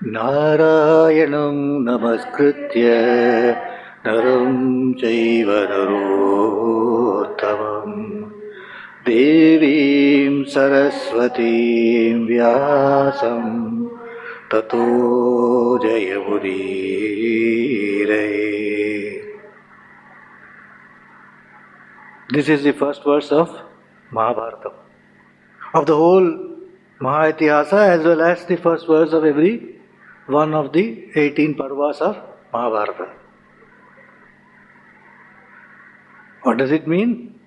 नारायणं नमस्कृत्य नरं चैव नरोत्तमं देवीं सरस्वतीं व्यासं ततो जयमुदीरये. This is the first verse of Mahabharata, of the whole Mahaitihasa, as well as the first verse of every one of the 18 Parvas of Mahabharata. What does it mean?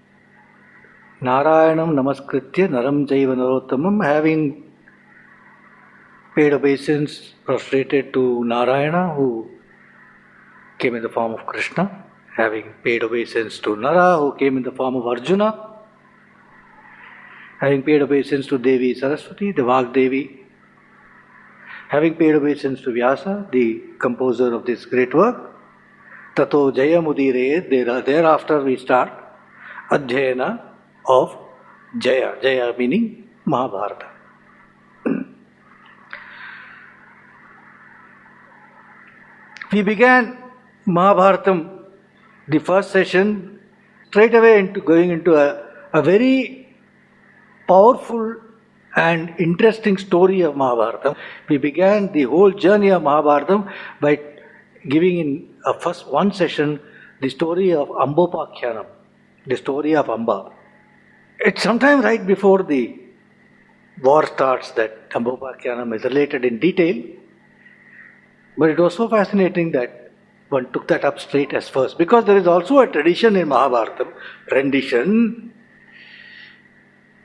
Narayanam namaskritya naram jaiva narottamam, having paid obeisance, prostrated to Narayana, who came in the form of Krishna, having paid obeisance to Nara, who came in the form of Arjuna, having paid obeisance to Devi Saraswati, the Vagdevi, having paid obeisance to Vyasa, the composer of this great work, Tato Jayamudire, thereafter we start Adhyayana of Jaya. Jaya meaning Mahabharata. We began Mahabharatam, the first session, straight away going into a very powerful and interesting story of Mahabharata. We began the whole journey of Mahabharata by giving in a first one session the story of Ambopakyanam, the story of Amba. It's sometime right before the war starts that Ambopakyanam is related in detail, but it was so fascinating that one took that up straight as first, because there is also a tradition in Mahabharata, rendition,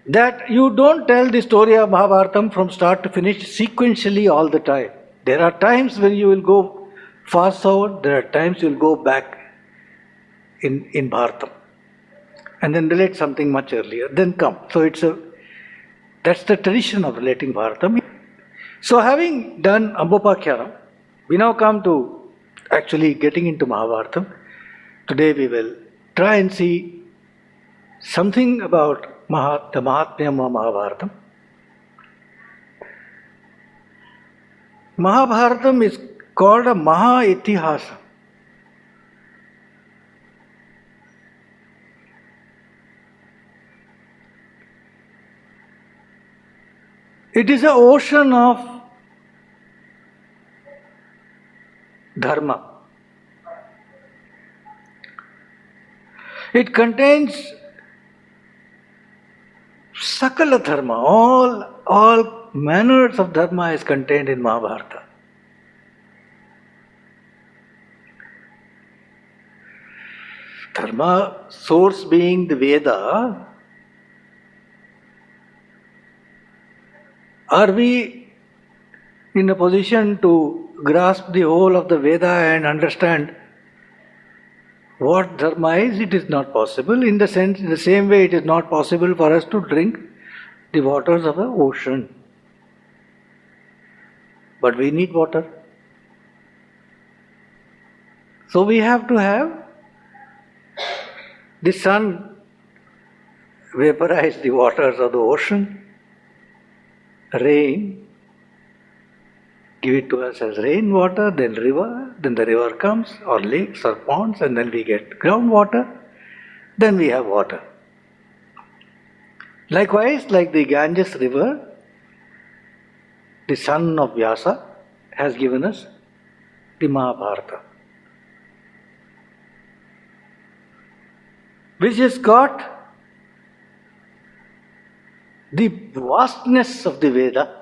that you don't tell the story of Mahabharatam from start to finish sequentially all the time. There are times when you will go fast forward, there are times you will go back in Bharatam and then relate something much earlier, then come. So that's the tradition of relating Bharatam. So having done Ambopakyanam, we now come to actually getting into Mahabharatam. Today we will try and see something about the Mahatmyam of Mahabharatam. Mahabharatam is called a Maha-Itihasa. It is an ocean of dharma. It contains Sakala dharma, all manners of dharma is contained in Mahabharata. Dharma source being the Veda. Are we in a position to grasp the whole of the Veda and understand what dharma is? It is not possible. In the same way, it is not possible for us to drink the waters of the ocean. But we need water. So we have to have the sun vaporize the waters of the ocean, rain, give it to us as rainwater, then river, then the river comes, or lakes or ponds, and then we get groundwater, then we have water. Likewise, like the Ganges river, the son of Vyasa has given us the Mahabharata, which has got the vastness of the Veda.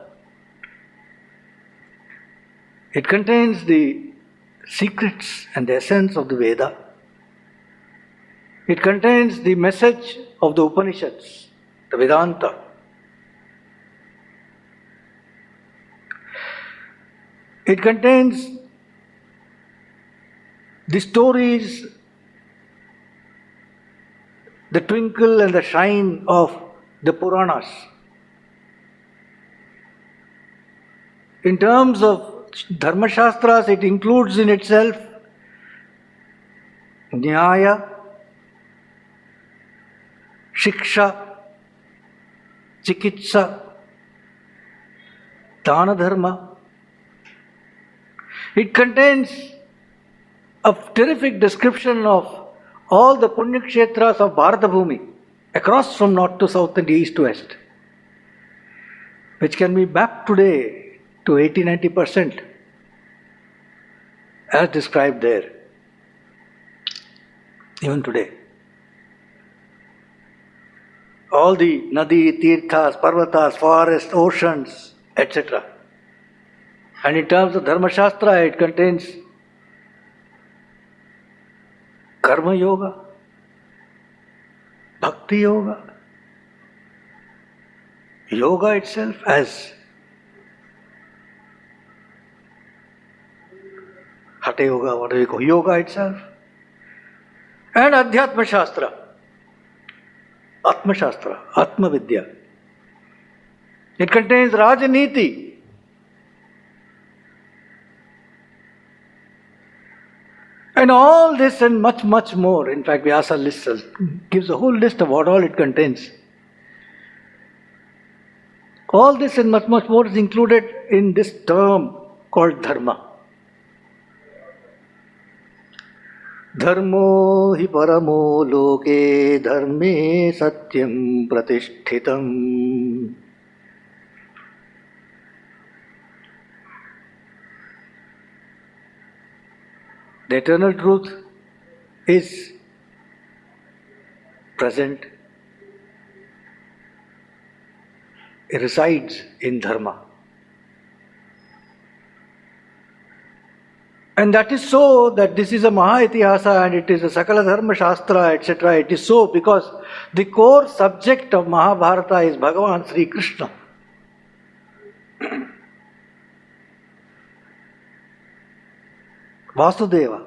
It contains the secrets and the essence of the Veda. It contains the message of the Upanishads, the Vedanta. It contains the stories, the twinkle and the shine of the Puranas. In terms of Dharma Shastras, it includes in itself Nyaya, Shiksha, Chikitsa, Dana Dharma, It contains a terrific description of all the Punya Kshetras of Bharata Bhumi, across from north to south and east to west, which can be mapped today to 80-90% as described there, even today. All the Nadi, Tirthas, Parvatas, forests, oceans, etc. And in terms of Dharma Shastra, it contains Karma Yoga, Bhakti Yoga, Yoga itself as Hatha Yoga, what do we call Yoga itself, and Adhyatma Shastra, Atma Shastra, Atma Vidya. It contains Rajaniti, and all this and much, much more. In fact, Vyasa gives a whole list of what all it contains. All this and much, much more is included in this term called Dharma. Dharmo hi paramo loke dharme satyam pratishtitam. The eternal truth is present. It resides in Dharma. And that is so that this is a Maha Itihasa and it is a Sakala Dharma Shastra, etc. It is so because the core subject of Mahabharata is Bhagavan Sri Krishna. Vasudeva.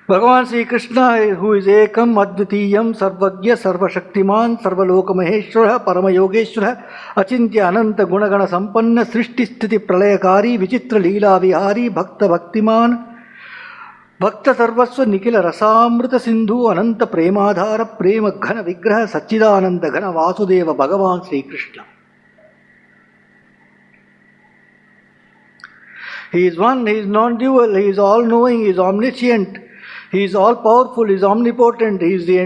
Bhagavan Sri Krishna, who is Ekam, Advitiyam, Sarvagya, Sarvashaktiman, Sarvaloka Maheshwara, Parama Yogeshwara, Achintya Ananta Gunagana Sampanna, Srishti Sthiti Pralayakari, Vichitra Leela Vihari, Bhakta Bhaktiman, Bhakta Sarvasva Nikila Rasamrita Sindhu, Ananta Premadhara, Prema Ghana Vigraha, Sachidananda Ghana Vasudeva, Bhagavan Sri Krishna. He is one, he is non-dual, he is all-knowing, he is omniscient, he is all-powerful, he is omnipotent, he is he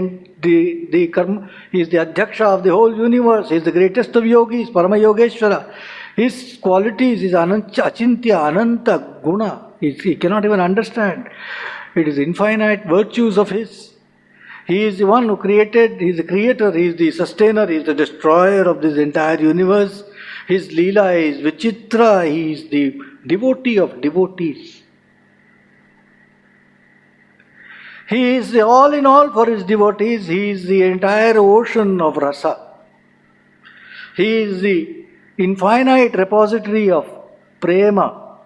is the Adhyaksha of the whole universe, he is the greatest of yogis, Parama Yogeshwara. His qualities is Achintya, Ananta, Guna, he cannot even understand. It is infinite virtues of his. He is the one who created, he is the creator, he is the sustainer, he is the destroyer of this entire universe. His Leela is Vichitra, he is the devotee of devotees. He is the all in all for his devotees, he is the entire ocean of rasa. He is the infinite repository of prema.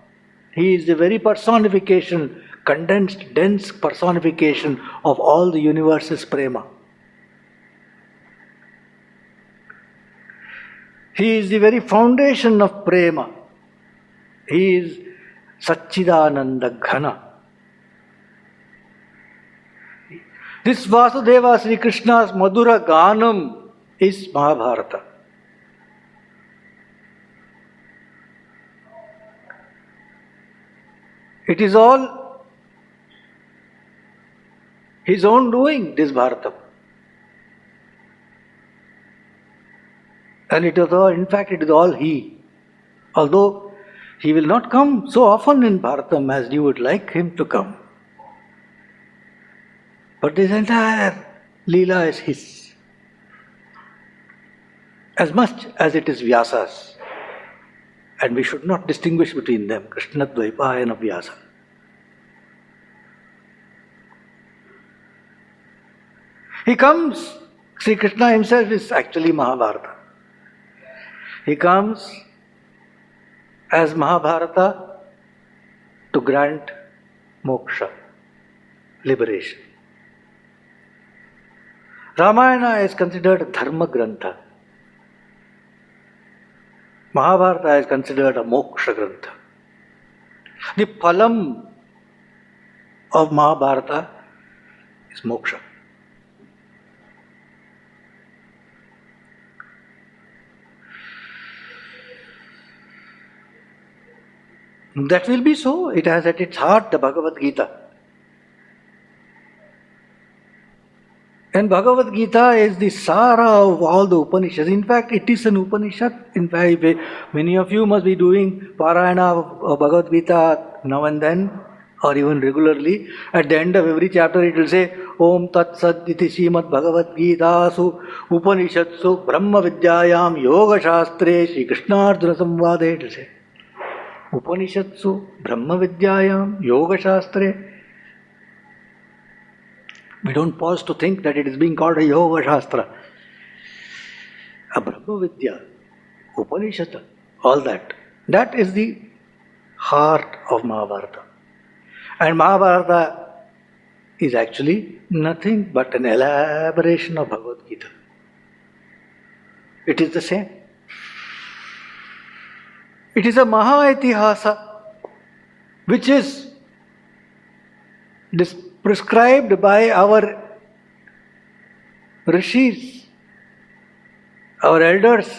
He is the very personification, condensed, dense personification of all the universe's prema. He is the very foundation of prema. He is Satchidananda Ghana. This Vasudeva Sri Krishna's Madhura Ganam is Mahabharata. It is all his own doing, this Bharatam. And it is all, in fact, it is all he. Although he will not come so often in Bharatam as you would like him to come. But this entire Leela is his. As much as it is Vyasa's. And we should not distinguish between them. Krishna Dvaipayana Vyasa. He comes, Sri Krishna himself is actually Mahabharata. He comes as Mahabharata to grant moksha, liberation. Ramayana is considered a dharma grantha. Mahabharata is considered a moksha grantha. The phalam of Mahabharata is moksha. That will be so. It has at its heart the Bhagavad Gita. And Bhagavad Gita is the Sara of all the Upanishads. In fact, it is an Upanishad. In fact, many of you must be doing Parayana of Bhagavad Gita now and then, or even regularly. At the end of every chapter, it will say, Om Tat Sat Iti Srimad Bhagavad Gita Su Upanishadsu Brahma Vidyayam Yoga Shastre Shri Krishnarjuna Samvade. It will say, Upanishadsu Brahma Vidyayam Yoga Shastre. We don't pause to think that it is being called a Yoga Shastra. A Brahma Vidya, Upanishad, all that. That is the heart of Mahabharata. And Mahabharata is actually nothing but an elaboration of Bhagavad Gita. It is the same. It is a Maha-Itihasa, which is prescribed by our rishis, our elders,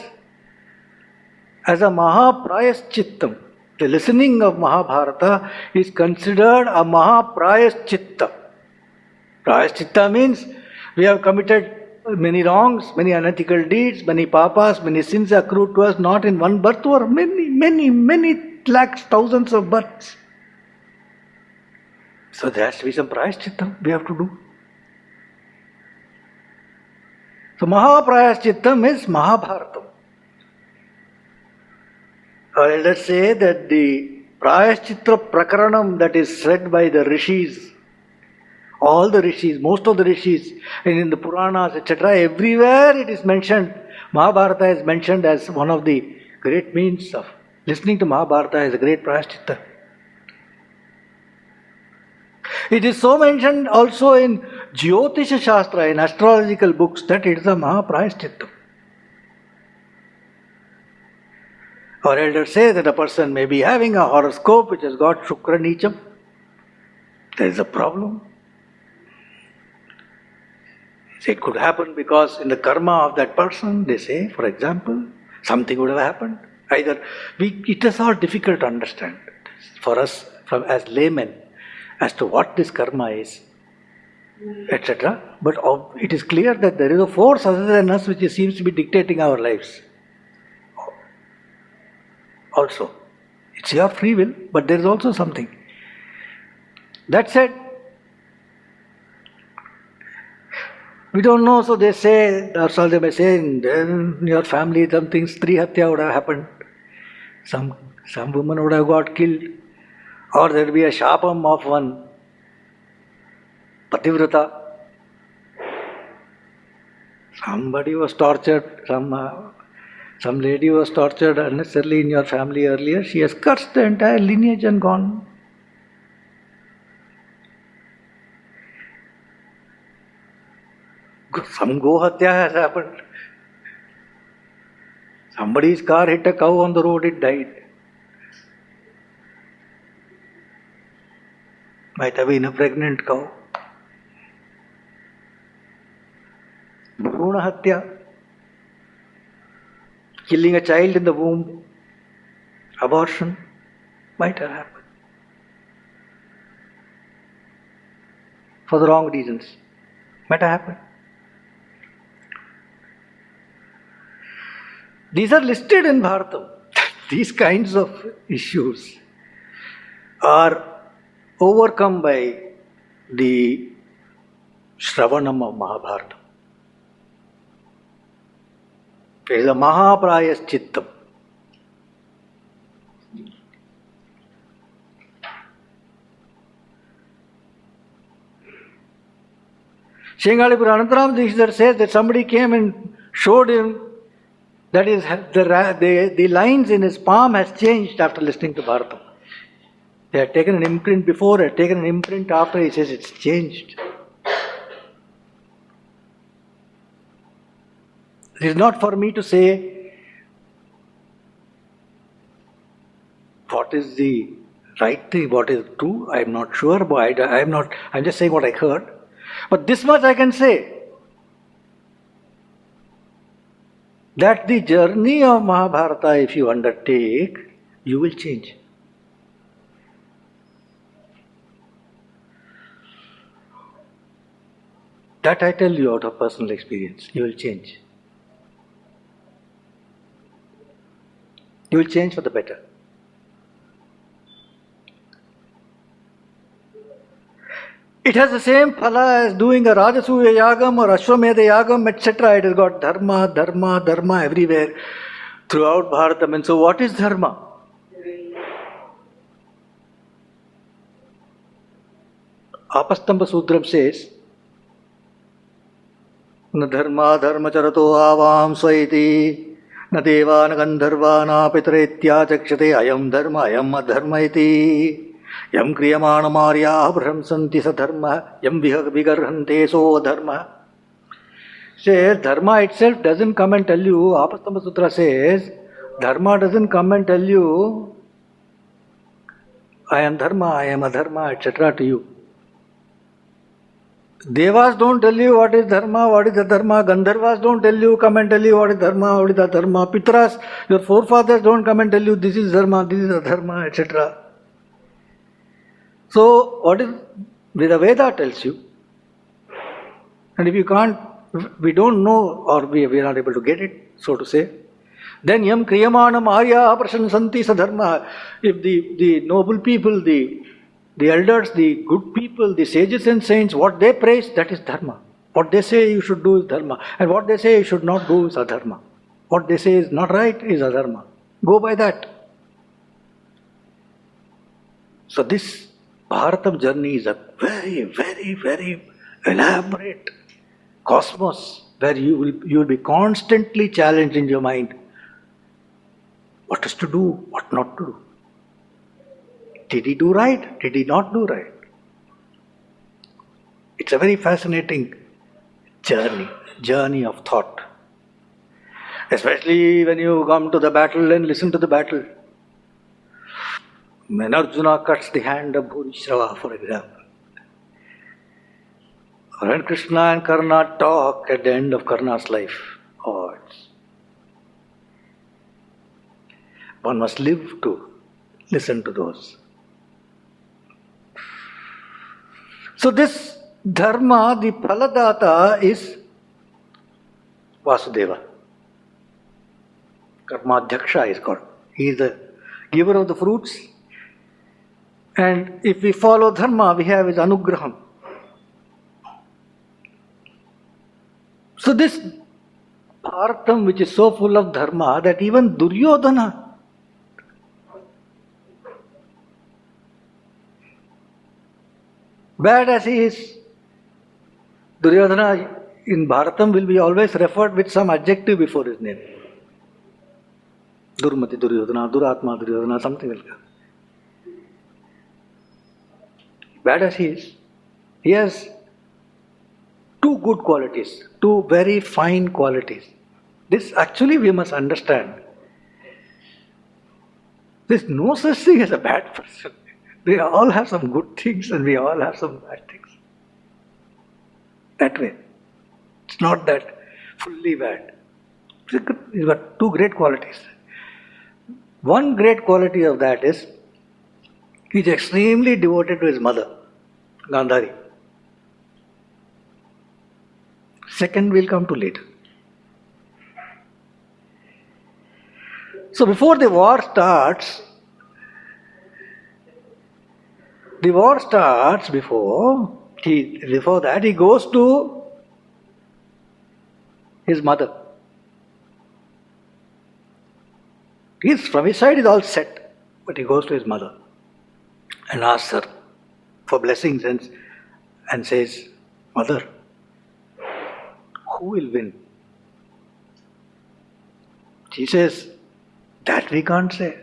as a Mahaprayaschittam. The listening of Mahabharata is considered a Mahaprayaschitta. Prayaschitta means we have committed many wrongs, many unethical deeds, many papas, many sins accrued to us, not in one birth or many lakhs, thousands of births. So there has to be some prayaschitta we have to do. So Mahaprayaschitam is Mahabharata. Or let's say that the Prayaschitta Prakaranam that is said by the rishis, all the rishis, most of the rishis, and in the Puranas, etc., everywhere it is mentioned, Mahabharata is mentioned as one of the great means of listening to Mahabharata is a great Prayaschitta. It is so mentioned also in Jyotisha Shastra, in astrological books, that it is a Mahaprayaschitta. Our elders say that a person may be having a horoscope which has got Shukra Nicham. There is a problem. It could happen because in the karma of that person, they say, for example, something would have happened. It is all difficult to understand for us as laymen as to what this karma is, etc. But it is clear that there is a force other than us which seems to be dictating our lives. Also, it's your free will, but there is also something. That said, we don't know, so they say, or they may say, in your family something, Stri Hatya would have happened. Some woman would have got killed. Or there will be a shapam of one Pativrata. Somebody was tortured, some lady was tortured unnecessarily in your family earlier. She has cursed the entire lineage and gone. Some Gohatya has happened. Somebody's car hit a cow on the road, it died. Might have been a pregnant cow. Bhruna Hatya, killing a child in the womb, abortion, might have happened. For the wrong reasons, might have happened. These are listed in Bharatam. These kinds of issues are overcome by the Shravanam of Mahabharata. It is a Mahaprayaschittam. Shingalipura Anantaram Dikshidhar says that somebody came and showed him that is the lines in his palm has changed after listening to Bharatam. They had taken an imprint before, had taken an imprint after, he says it's changed. It is not for me to say what is the right thing, what is true. I am not sure, but I'm just saying what I heard. But this much I can say, that the journey of Mahabharata, if you undertake, you will change. That I tell you out of personal experience. You will change. You will change for the better. It has the same phala as doing a Rajasuya Yagam or Ashwamedha Yagam, etc. It has got dharma, dharma, dharma everywhere throughout Bharatam. And so, what is dharma? Apastamba Sudram says, Na dharma dharma charato avam swaiti, na deva na gandharva na pitretya chakshate ayam dharma ayam adharma iti. Yam kriyamana marya brahmsanti sa dharma, yam vigarhante so dharma. Says, dharma itself doesn't come and tell you, Apastamba Sutra says, dharma doesn't come and tell you, I am dharma, I am adharma, etc. to you. Devas don't tell you what is dharma, what is adharma. Gandharvas don't tell you, come and tell you what is dharma, what is adharma. Pitras, your forefathers don't come and tell you this is dharma, this is adharma, etc. So, what is the Veda tells you, and if you can't, we don't know or we are not able to get it, so to say, then yam kriyamanam arya prasansanti sadharma. If the noble people, the elders, the good people, the sages and saints, what they praise, that is dharma. What they say you should do is dharma. And what they say you should not do is adharma. What they say is not right is adharma. Go by that. So this Bharatam journey is a very, very, very elaborate cosmos where you will be constantly challenged in your mind. What is to do, what not to do. Did he do right? Did he not do right? It's a very fascinating journey of thought. Especially when you come to the battle and listen to the battle. When Arjuna cuts the hand of Bhurishrava, for example. When Krishna and Karna talk at the end of Karna's life. Oh, one must live to listen to those. So this dharma, the phaladata is Vasudeva. Karmadhyaksha is called. He is the giver of the fruits. And if we follow dharma, we have his anugraham. So this Bharatam, which is so full of dharma, that even Duryodhana, bad as he is, Duryodhana in Bharatam will be always referred with some adjective before his name. Durmati Duryodhana, Duratma Duryodhana, something like that. Bad as he is, he has two good qualities, two very fine qualities. This actually we must understand. There's no such thing as a bad person. They all have some good things and we all have some bad things. That way. It's not that fully bad. He's got two great qualities. One great quality of that is he's extremely devoted to his mother, Gandhari. Second we'll come to later. So before the war starts, before that he goes to his mother. From his side is all set, but he goes to his mother and asks her for blessings and says, Mother, who will win? She says, that we can't say.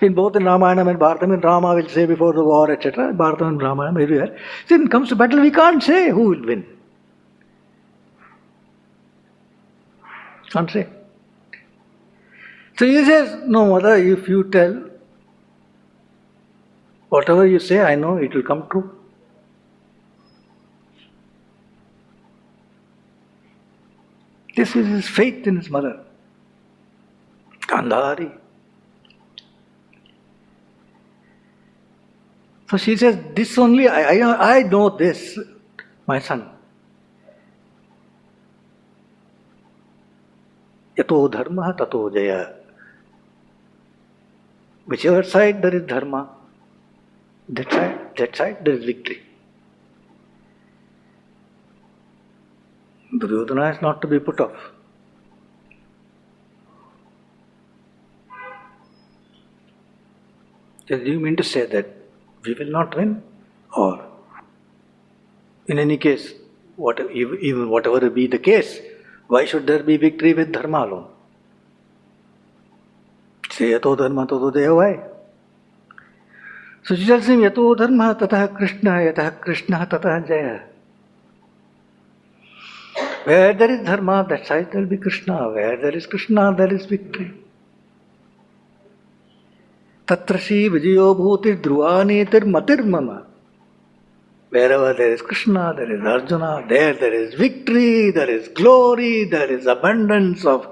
In both in Ramayana and Bharatam, and Rama will say before the war, etc. Bharatam and Ramayana, everywhere. So when it comes to battle, we can't say who will win. Can't say. So he says, no mother, if you tell, whatever you say, I know it will come true. This is his faith in his mother. Gandhari. So she says, this only, I know this, my son. Yato dharma tato jaya. Whichever side there is dharma, that side there is victory. Duryodhana is not to be put off. Do you mean to say that we will not win? Or, in any case, even whatever be the case, why should there be victory with dharma alone? Say yato dharma tato jaya, why? So she tells him, yato dharma tatah Krishna, yatah Krishna tatah jaya. Where there is dharma, that side there will be Krishna. Where there is Krishna, there is victory. Tatra Shri Vijayo Bhutir Dhruvanetir Matir Mama. Wherever there is Krishna, there is Arjuna, there is victory, there is glory, there is abundance of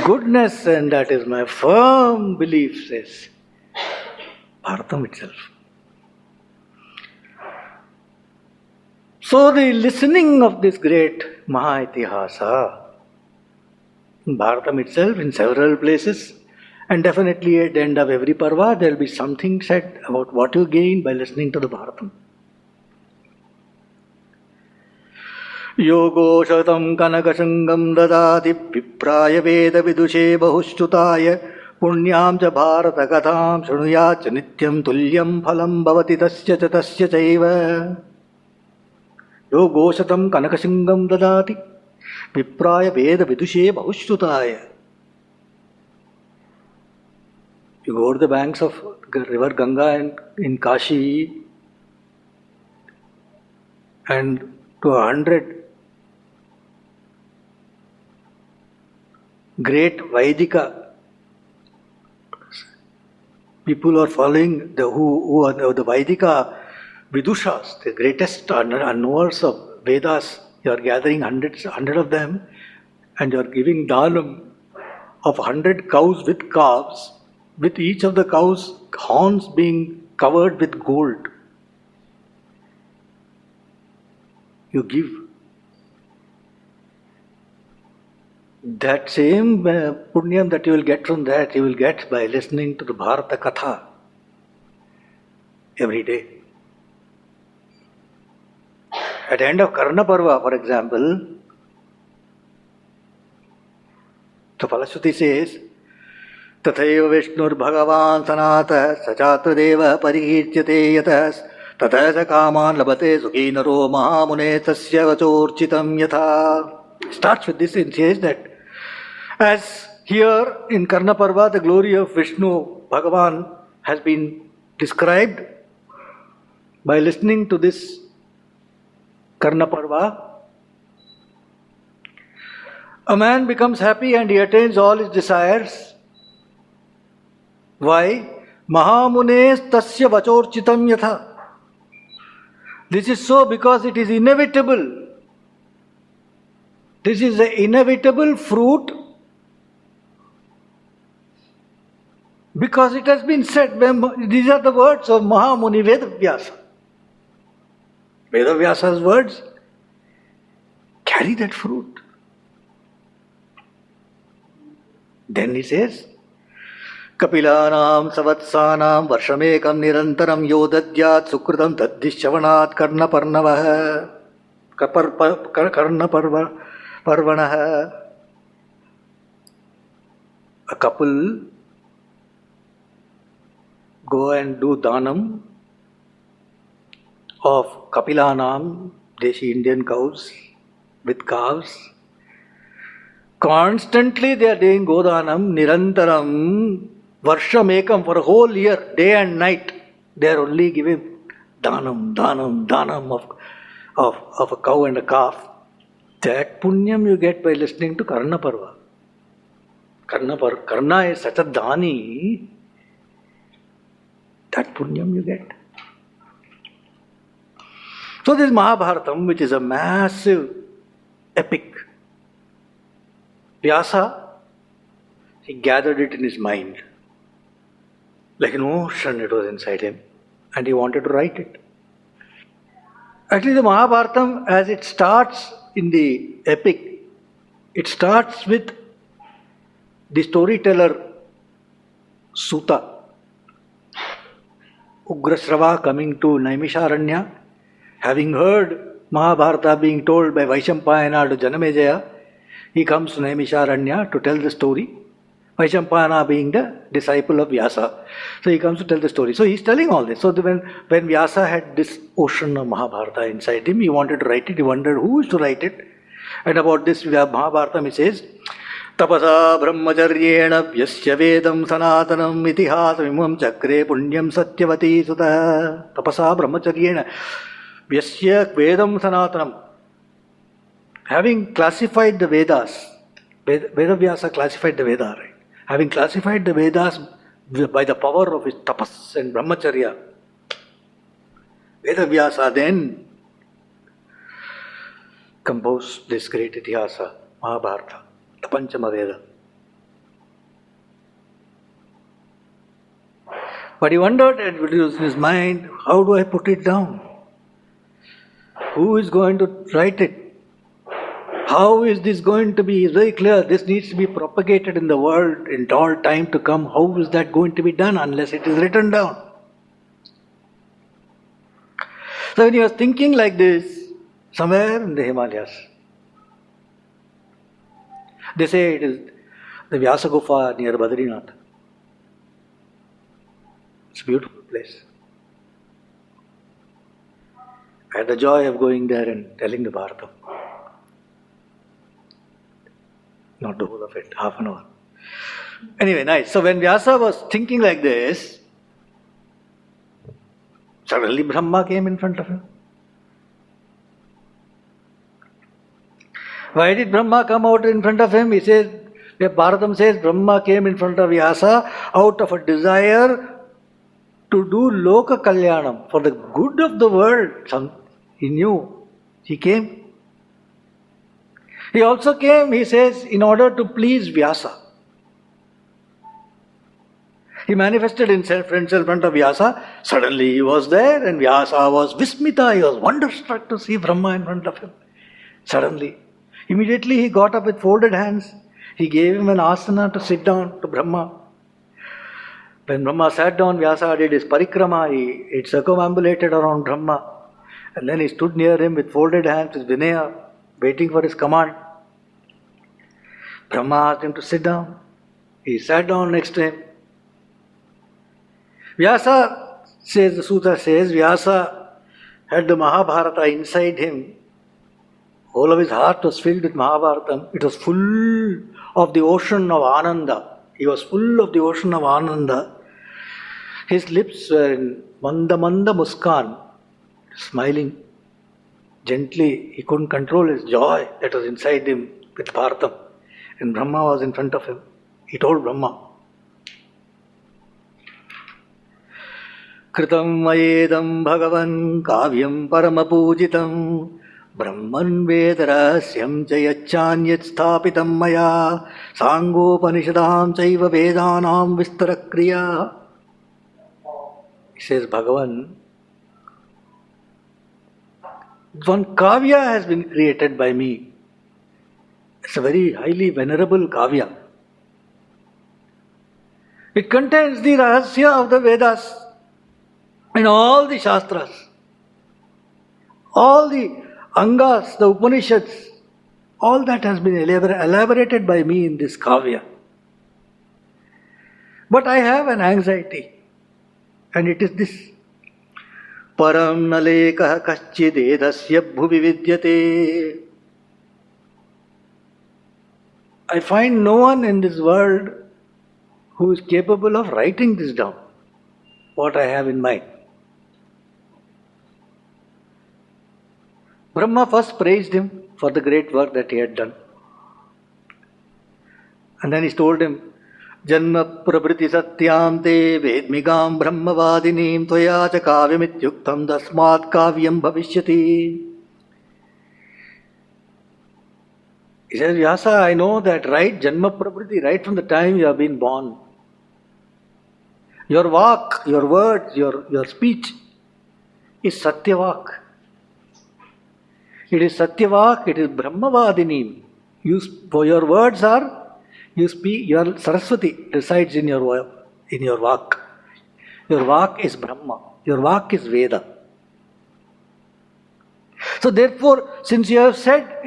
goodness, and that is my firm belief, says Bharatam itself. So the listening of this great Mahaitihasa, Bharatam itself in several places, and definitely at the end of every parva, there will be something said about what you gain by listening to the Bharatam. Yogo shatam kanakasangam dadati vipraya veda vidushe bahushchutaya punyam cha bharata katham shrunuyat cha nityam tulyam phalam bhavati tasya chaiva. Yogo shatam kanakasangam dadati vipraya veda vidushe bahushchutaya. You go to the banks of river Ganga in Kashi, and to 100 great Vaidika people are following who are the Vaidika Vidushas, the greatest knowers of Vedas. You are gathering 100 of them, and you are giving dhanam of 100 cows with calves, with each of the cows' horns being covered with gold. You give. That same punyam that you will get from that, you will get by listening to the Bharata Katha every day. At the end of Karna Parva, for example, the Falashruti says, Tathaiva Vishnur Bhagavan Sanata Sachatradev Parikirtyate Yatas Tatasa Kaman Labate Sukhi Naro Mahamune Tasya Vachorchitam Yatha. Starts with this and says that as here in Karna Parva, the glory of Vishnu Bhagavan has been described by listening to this Karna Parva. A man becomes happy and he attains all his desires. Why? Mahamune tasya vachorchitam yatha. This is so because it is inevitable. This is the inevitable fruit because it has been said. These are the words of Mahamuni Vedavyasa. Vedavyasa's words carry that fruit. Then he says, Kapilanam savatsanam varshamekam nirantaram yodadyat sukritam taddishyavanat karna parnavaha karna parvanaha. A couple go and do dhanam of Kapilanam, Deshi Indian cows with calves. Constantly they are doing Godhanam, Nirantaram, Varshamekam for a whole year, day and night. They are only giving dhanam of a cow and a calf. That punyam you get by listening to Karna Parva. Karna is such a dhani, that punyam you get. So this Mahabharatam, which is a massive epic, Vyasa, he gathered it in his mind. Like an ocean it was inside him. and he wanted to write it. Actually, the Mahabharatam, as it starts in the epic, it starts with the storyteller Suta, Ugrasrava, coming to Naimisharanya, having heard Mahabharata being told by Vaishampayana to Janamejaya, he comes to Naimisharanya to tell the story. Vaishampayana being the disciple of Vyasa. So he comes to tell the story. So he's telling all this. So when Vyasa had this ocean of Mahabharata inside him, he wanted to write it. He wondered who is to write it. And about this Mahabharata, he says, Tapasa brahmacharyena vyasya vedam sanatanam itihasa vimam chakre punyam satyavati sutta. Tapasa brahmacharyena vyasya vedam sanatanam. Having classified the Vedas, Vedavyasa classified the Veda, right? Having classified the Vedas by the power of his tapas and brahmacharya, Vedavyasa then composed this great Itihasa, Mahabharata, the Panchama Veda. But he wondered, and it was in his mind, how do I put it down? Who is going to write it? How is this going to be? It's very clear, this needs to be propagated in the world in all time to come. How is that going to be done unless it is written down? So when he was thinking like this, somewhere in the Himalayas, they say it is the Vyasa Gufa near Badrinath. It's a beautiful place. I had the joy of going there and telling the Bharatam. Not the whole of it, half an hour. Anyway, nice. So when Vyasa was thinking like this, suddenly Brahma came in front of him. Why did Brahma come out in front of him? He says, Bharatam says, Brahma came in front of Vyasa out of a desire to do Loka Kalyanam, for the good of the world. He knew. He came. He also came, he says, in order to please Vyasa. He manifested himself in front of Vyasa. Suddenly he was there and Vyasa was Vismita. He was wonderstruck to see Brahma in front of him. Suddenly. Immediately he got up with folded hands. He gave him an asana to sit down to Brahma. When Brahma sat down, Vyasa did his parikrama. He circumambulated around Brahma. And then he stood near him with folded hands, with Vinaya, waiting for his command. Brahma asked him to sit down. He sat down next to him. Vyasa says, the Sutra says, Vyasa had the Mahabharata inside him. All of his heart was filled with Mahabharata. It was full of the ocean of Ananda. He was full of the ocean of Ananda. His lips were in Manda Muskan, smiling gently. He couldn't control his joy that was inside him with Bharatam. And Brahma was in front of him. He told Brahma, Kritam mayedam bhagavan kavyam paramapujitam brahman vedarasyam jayachanyat sthapitam maya sangopanishadam chaiva vedanam vistarakriya. He says, Bhagavan, one kavya has been created by me. It's a very highly venerable kavya. It contains the rahasya of the Vedas and all the Shastras, all the Angas, the Upanishads, all that has been elaborated by me in this kavya. But I have an anxiety, and it is this. Param nalekah kaschidedasya bhuvi vidyate. I find no one in this world who is capable of writing this down, what I have in mind. Brahma first praised him for the great work that he had done. And then he told him, Janma prabriti satyam te vedmigam brahmavadinim tvaya cha kavyamityuktam dasmat kavyam bhavishyati. He says, Vyasa, I know that right Janma prabriti, right from the time you have been born. Your walk, your words, your speech is Satyavak. It is Satyavak, it is Brahmavadini. Your words are, you speak, your Saraswati resides in your Vak. Your Vak is Brahma. Your Vak is Veda. So therefore, since you have said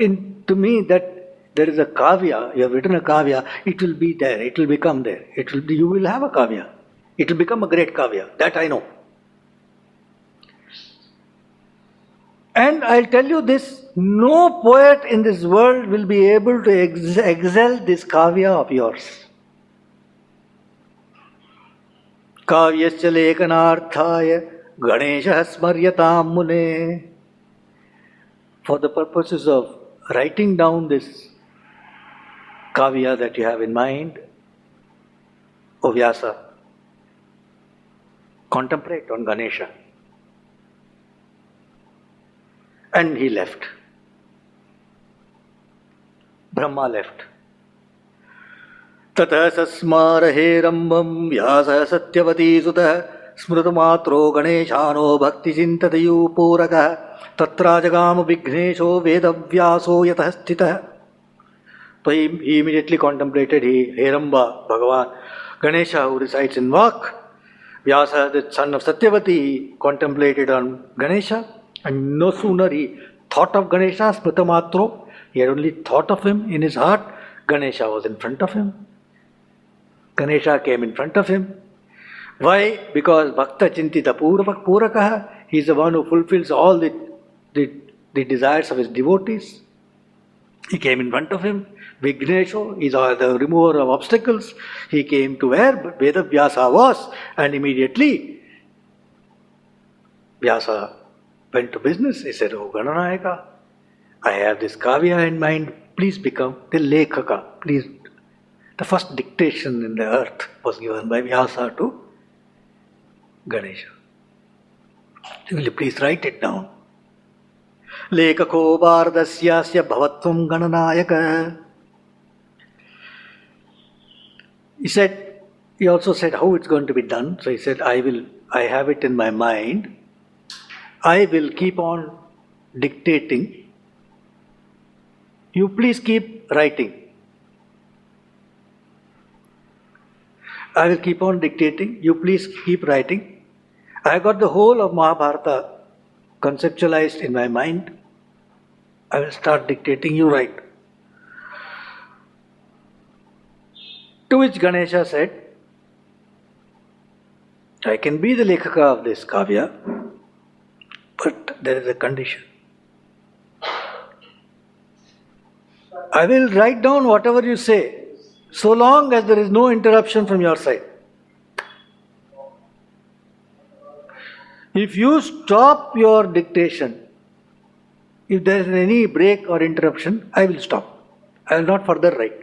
to me that there is a kavya, you have written a kavya, it will be there, it will become there. You will have a kavya. It will become a great kavya. That I know. And I'll tell you this, no poet in this world will be able to excel this kavya of yours. Kavyasya lekanarthaya Ganesha smaryatam mune. For the purposes of writing down this kavya that you have in mind, O Vyasa, contemplate on Ganesha. And he left. Brahma left. Tata sasmara he rambam vyasa satyavati sutah smrutamatro ganeshano bhakti chintatayu puraka tatra jagama vignesho vedavyaso yatah sthitah. So he immediately contemplated Heramba, Bhagavan, Ganesha who resides in Vak. Vyasa, the son of Satyavati, contemplated on Ganesha. And no sooner he thought of Ganesha, Smritamatro, he had only thought of him in his heart, Ganesha was in front of him. Ganesha came in front of him. Why? Because Bhakta Chintita Purakaha, he is the one who fulfills all the desires of his devotees. He came in front of him. Vignesho is the remover of obstacles. He came to where Vedavyasa was, and immediately Vyasa went to business. He said, "Oh Gananayaka, I have this kavya in mind. Please become the Lekhaka. Please." The first dictation in the earth was given by Vyasa to Ganesha. Will you please write it down? Lekako Bharadasyasya Bhavatvam Gananayaka. He also said how it's going to be done. So he said, I have it in my mind. I will keep on dictating. You please keep writing. I will keep on dictating. You please keep writing. I got the whole of Mahabharata conceptualized in my mind. I will start dictating. You write. To which Ganesha said, I can be the Lekhaka of this kavya, but there is a condition. I will write down whatever you say, so long as there is no interruption from your side. If you stop your dictation, if there is any break or interruption, I will stop. I will not further write.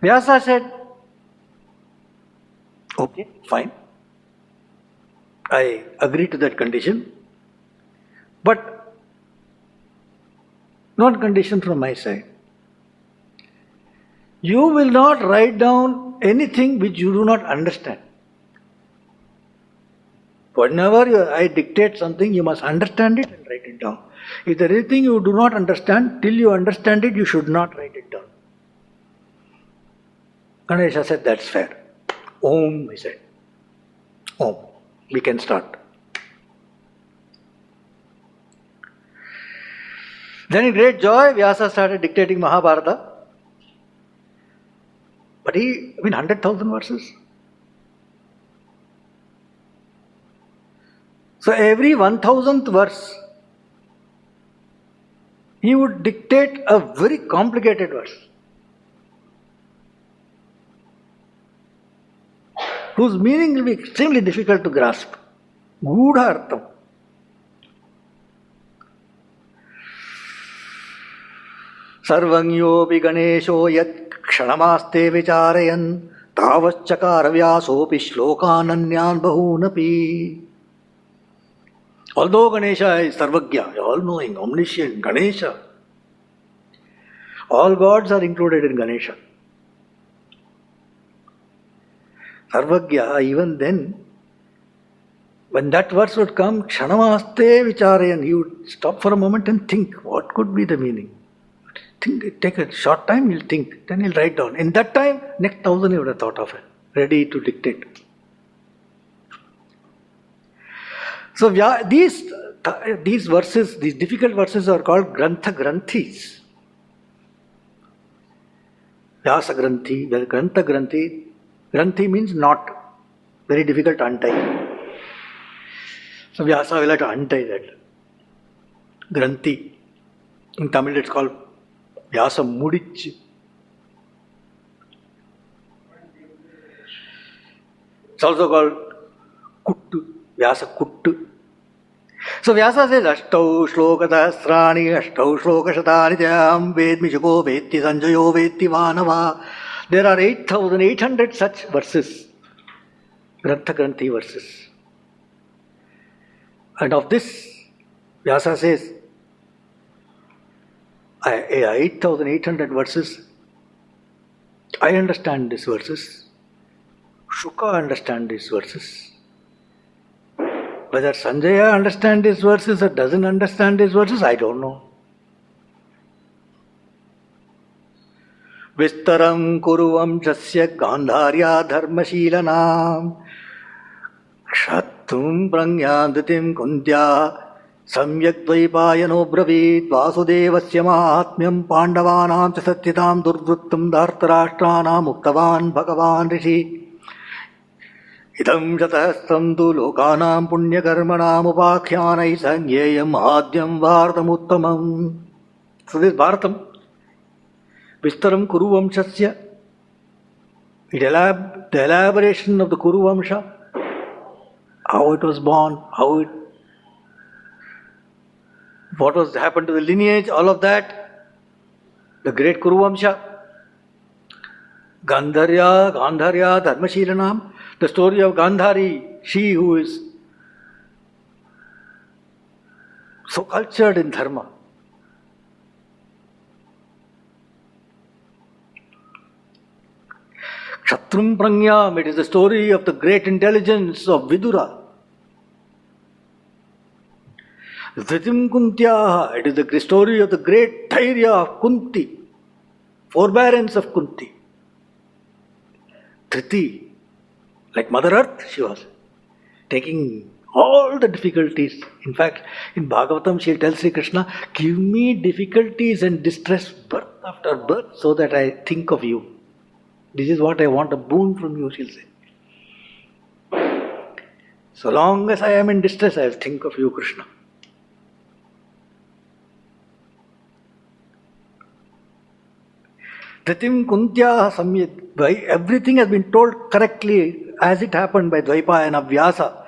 Vyasa said, okay, fine. I agree to that condition, but not condition from my side. You will not write down anything which you do not understand. Whenever I dictate something, you must understand it and write it down. If there is anything you do not understand, till you understand it, you should not write it down. Ganesha said, that's fair. Om, he said. Om. We can start. Then in great joy, Vyasa started dictating Mahabharata. But 100,000 verses. So every 1000th verse, he would dictate a very complicated verse, whose meaning will be extremely difficult to grasp. Gudha artham. Sarvangyopi Ganesho yat kshanamaste vicharayan tavaschakara vyasopi shlokananyan bahunapi. Although Ganesha is Sarvagya, all-knowing, omniscient, Ganesha, all gods are included in Ganesha. Sarvagya, even then, when that verse would come, Kshanamaste Vicharayan, he would stop for a moment and think, what could be the meaning? Take a short time, he'll think, then he'll write down. In that time, next 1,000 he would have thought of it, ready to dictate. So these verses, these difficult verses are called Grantha Granthis. Vyasa Granthi, Grantha Granthi. Granthi means knot, very difficult to untie. So Vyasa will have to untie that. Granthi. In Tamil it's called Vyasa Mudichu. It's also called Kuttu. Vyasa Kuttu. So Vyasa says, Ashtau Shloka Sahasrani, Ashtau Shloka Shatani Tyam, Vedmi Shuko Vetti Sanjayo Vetti Vanava. There are 8,800 such verses, Grantha Granthi verses. And of this, Vyasa says, 8,800 verses, I understand these verses, Shuka understands these verses. Whether Sanjaya understands these verses or doesn't understand these verses, I don't know. Vistaram kuruvam jasya gandharya dharmashilanam kshatum prangyandatim kundya samyak dvaipayano bravit vasudevasya mahatmyam pandavanam cha satyatam durvruttam dhartarashtranam uktavan bhagavan rishi idam shatahastam tu lokanam punyakarmanam upakhyanai sangyeyam adyam bharatam uttamam. So this Bharatam, Vistaram Kuru Vamshasya, the elaboration of the Kuru Vamsha, how it was born, what was happened to the lineage, all of that, the great Kuru Vamsha, Gandharya Dharmashilanam, the story of Gandhari, she who is so cultured in dharma. Kshatrum Pranyam, it is the story of the great intelligence of Vidura. Dhritim Kuntyaha, it is the story of the great Dhairya of Kunti, forbearance of Kunti. Dhriti, like Mother Earth, she was taking all the difficulties. In fact, in Bhagavatam, she tells Sri Krishna, give me difficulties and distress birth after birth so that I think of you. This is what I want, a boon from you, she'll say. So long as I am in distress, I will think of you, Krishna. Dhatim Kuntya Samyat, everything has been told correctly as it happened by Dvaipayana Vyasa.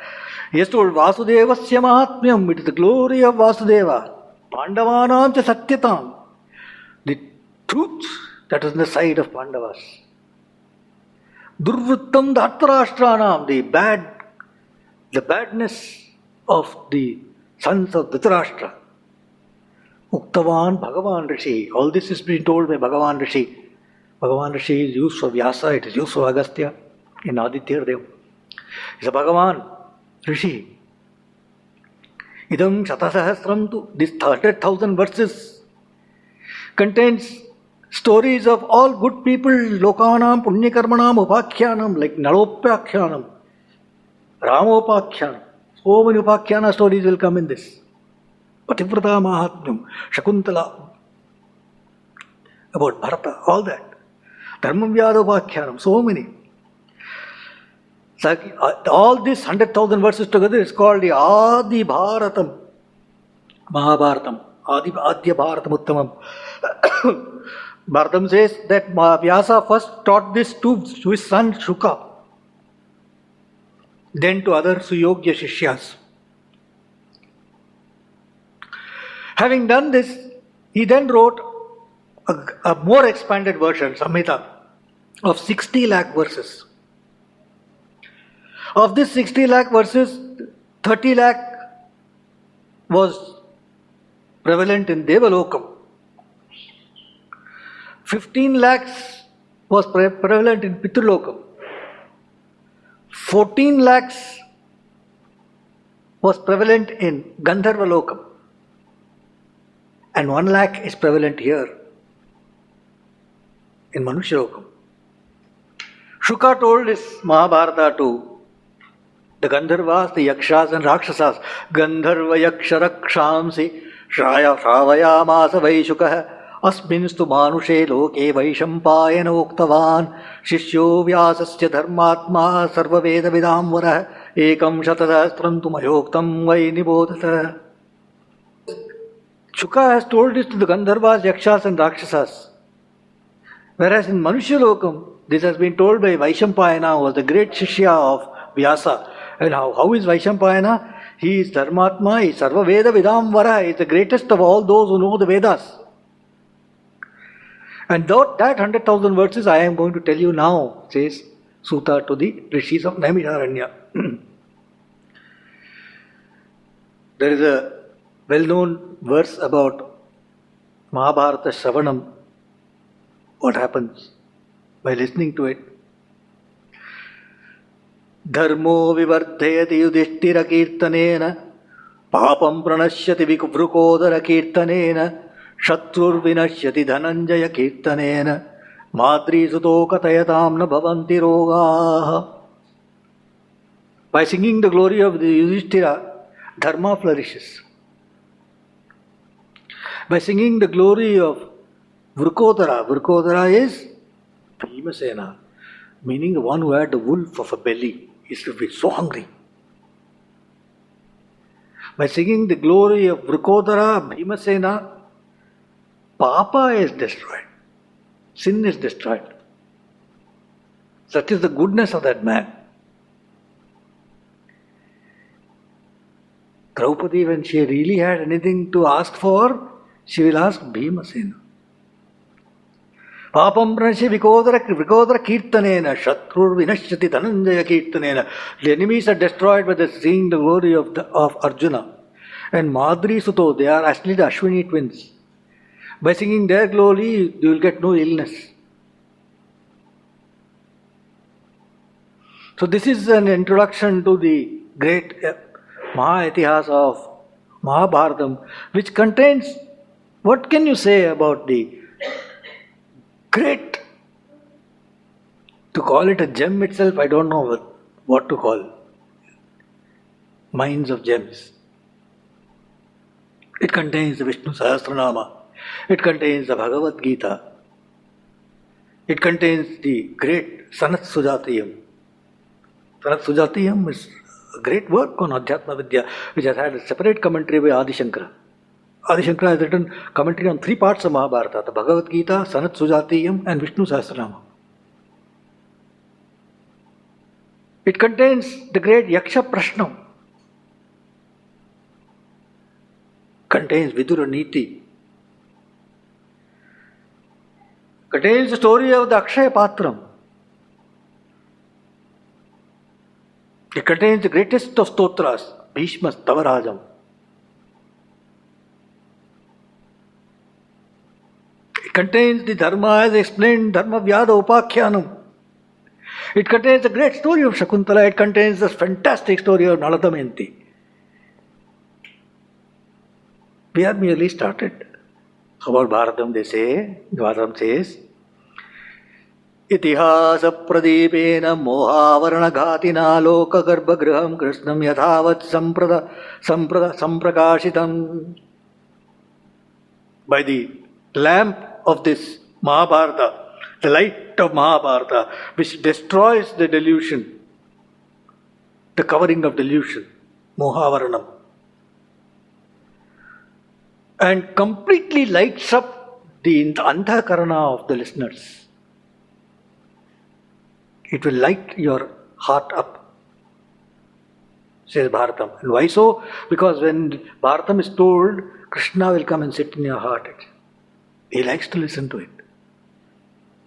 He has told Vasudevasya Mahatmyam, it is the glory of Vasudeva. Pandavanam cha Satyatam, the truth that is on the side of Pandavas. Durvrittam Dhartarashtranam, the badness of the sons of Dhritarashtra. Uktavan Bhagavan Rishi, all this is being told by Bhagavan Rishi. Bhagavan Rishi is used for Vyasa, it is used for Agastya in Aditya Dev. It's a Bhagavan Rishi. Idam Shatasahasram tu, this 100,000 verses contains stories of all good people, Lokanam, Punyakarmanam, Upakhyanam, like Nalopyakhyanam, Ramopakhyanam. So many Upakhyana stories will come in this. Pativrata Mahatmyam, Shakuntala, about Bharata, all that. Dharmavyadopakyanam, so many. So, all these 100,000 verses together is called the Adi Bharatam, Mahabharatam, Adya Bharatam Uttamam. Bharatam says that Vyasa first taught this to his son Shuka, then to other Suyogya Shishyas. Having done this, he then wrote a more expanded version, Samhita, of 60 lakh verses. Of this 60 lakh verses, 30 lakh was prevalent in Devalokam. 15 lakhs was prevalent in Pitrulokam. 14 lakhs was prevalent in Gandharva Lokam, and 1 lakh is prevalent here in Manushya Lokam. Shuka told his Mahabharata to the Gandharvas, the Yakshas and Rakshasas. Gandharva Yaksha Rakshamsi Shraya Shravayamasa Vaishukah Asminstu Manushe Loke Vaishampayana Uktavan Shishyo Vyasasya Dharmatma Sarva Veda Vidamvara Ekam Shatasastram Tumayoktam Vai Nibodhata. Shuka has told this to the Gandharvas, Yakshas and Rakshasas. Whereas in Manushya Lokam, this has been told by Vaishampayana, who was the great Shishya of Vyasa. And how is Vaishampayana? He is Dharmatma, he is Sarva Veda Vidamvara, he is the greatest of all those who know the Vedas. And that 100,000 verses I am going to tell you now, says Suta to the Rishis of Naimisharanya. There is a well-known verse about Mahabharata Shravanam. What happens by listening to it? Dharmo vivardhayati yudhishthira kirtanena papam pranashyati vrukodara kirtanena shatrur vinashyati dhananjaya kirtanena madri suto katayatam na bhavanti rogaha. By singing the glory of the Yudhishthira, dharma flourishes. By singing the glory of Vrukodara, Vrukodara is Bhimasena, meaning the one who had the wolf of a belly. He used to be so hungry. By singing the glory of Vrukodara, Bhimasena, Papa is destroyed. Sin is destroyed. Such is the goodness of that man. Draupadi, when she really had anything to ask for, she will ask Bhimasena. Papam pranasya vikodara kirtanena shatrur vinashyati dhananjaya kirtanena. The enemies are destroyed by seeing the glory of Arjuna. And Madri Suto, they are actually the Ashwini twins. By singing their glory, you will get no illness. So this is an introduction to the great Maha-Itihas of Mahabharatam, which contains, what can you say about the great, to call it a gem itself, I don't know what to call, mines of gems. It contains the Vishnu Sahasranama, it contains the Bhagavad Gita, it contains the great Sanat Sujatiyam. Sanat Sujatiyam is a great work on Adhyatma Vidya, which has had a separate commentary by Adi Shankara. Adi Shankara has written commentary on 3 parts of Mahabharata, the Bhagavad Gita, Sanat Sujatiyam and Vishnu Sahasranama. It contains the great Yaksha Prashnam, contains Vidura Niti, contains the story of the Akshaya Patram. It contains the greatest of stotras, Bhishma Stavarajam. It contains the Dharma as explained, Dharma Vyada Upakhyanam. It contains the great story of Shakuntala. It contains the fantastic story of Nala Damayanti. We have merely started. About Bharatam they say, Bharatam says, Itihasa pradipena mohavarana ghatina loka garbha griham krishnam yathavat samprakashitam. By the lamp of this Mahabharata, the light of Mahabharata, which destroys the delusion, the covering of delusion, mohavaranam, and completely lights up the anthakarana of the listeners. It will light your heart up, says Bharatam. And why so? Because when Bharatam is told, Krishna will come and sit in your heart. He likes to listen to it.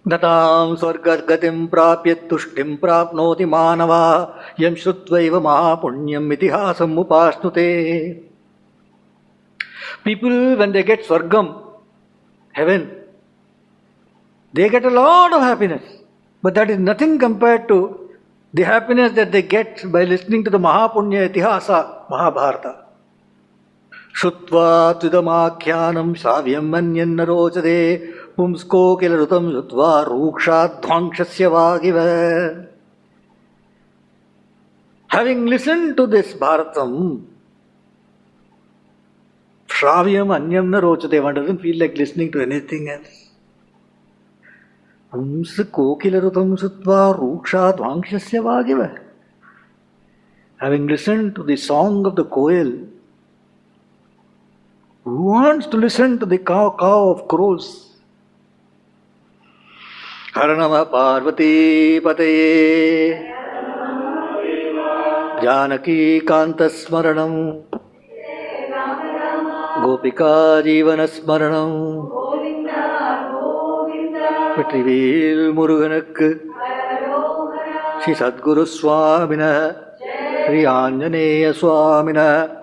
Natam swargatim prapyat tushtim prapnoti manava yam shrutvaiva mahapunyam itihasam upasnute. People, when they get Swargam, heaven, they get a lot of happiness. But that is nothing compared to the happiness that they get by listening to the Mahapunya Itihasa, Mahabharata. Shutva Tudamakhyanam Shavyam Manyan Narocade Pumsko Kilarutam Shutva Ruksha Dhvankshasya Vagiva. Having listened to this Bharatam, Shravyam Anyam Narocade, one doesn't feel like listening to anything else. Kokilarutam Sutva Ruksha Dhvankshasya Vagiva. Having listened to the song of the koel, who wants to listen to the cow of crows? Haranama Parvati Pataye Janaki Kantasmaranam Gopika Jeevanasmaranam Vetrivel Muruganakku Sri Sadguru Swamina Sri Anjaneya Swamina.